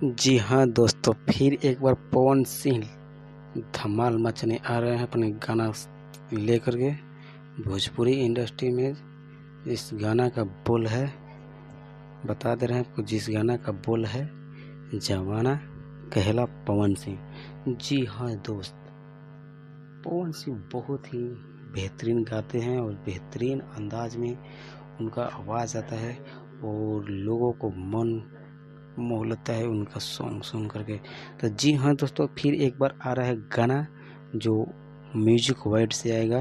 जी हाँ दोस्तों, फिर एक बार पवन सिंह धमाल मचने आ रहे हैं अपने गाना लेकर के भोजपुरी इंडस्ट्री में। इस गाना का बोल है, बता दे रहे हैं आपको, जिस गाना का बोल है जवाना कहला पवन सिंह। जी हाँ दोस्त, पवन सिंह बहुत ही बेहतरीन गाते हैं और बेहतरीन अंदाज में उनका आवाज़ आता है और लोगों को मन मोह लेता है उनका सॉन्ग सुन करके। तो जी हाँ दोस्तों, फिर एक बार आ रहा है गाना जो म्यूजिक वर्ल्ड से आएगा।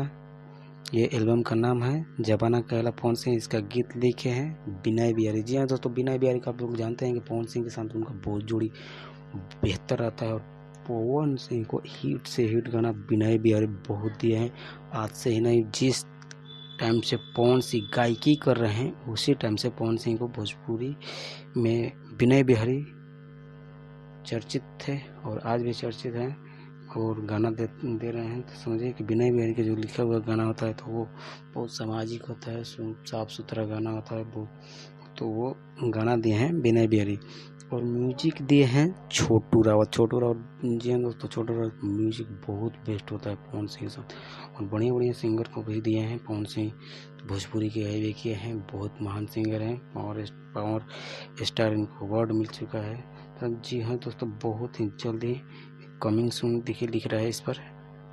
ये एल्बम का नाम है जवाना कहला पवन सिंह। इसका गीत लिखे हैं विनय बिहारी। जी हाँ दोस्तों, विनय बिहारी का आप लोग जानते हैं कि पवन सिंह के साथ उनका बहुत जोड़ी बेहतर रहता है और पवन सिंह को हिट से हिट गाना विनय बिहारी बहुत दिए हैं। आज से ही नहीं, जिस टाइम से पवन सिंह गायकी कर रहे हैं उसी टाइम से पवन सिंह को भोजपुरी में विनय बिहारी चर्चित थे और आज भी चर्चित हैं और गाना दे रहे हैं। तो समझिए कि विनय बिहारी का जो लिखा हुआ गाना होता है तो वो बहुत सामाजिक होता है, साफ सुथरा गाना होता है वो। तो वो गाना दिए हैं विनय बिहारी और म्यूजिक दिए हैं छोटू रावत। जी हाँ दोस्तों, छोटू रावत म्यूजिक बहुत बेस्ट होता है पवन सिंह के साथ और बढ़िया बढ़िया सिंगर को भी दिए हैं पवन सिंह। भोजपुरी के गायबे किए हैं, बहुत महान सिंगर हैं, पावर स्टार इनको अवार्ड मिल चुका है। तो जी हाँ दोस्तों, बहुत ही जल्दी कमिंग सून देखिए लिख रहा है, इस पर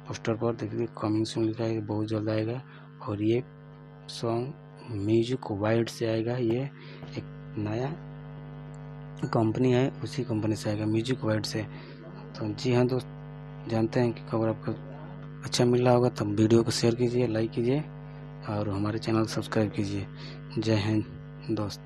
पोस्टर पर देखिए कमिंग सून लिखा है, बहुत जल्द आएगा। और ये सॉन्ग म्यूजिक वाइड से आएगा। ये एक नया कंपनी है, उसी कंपनी से आएगा म्यूजिक वाइड से। तो जी हाँ दोस्त, जानते हैं कि खबर आपको अच्छा मिल रहा होगा तब वीडियो को शेयर कीजिए, लाइक कीजिए और हमारे चैनल को सब्सक्राइब कीजिए। जय हिंद दोस्त।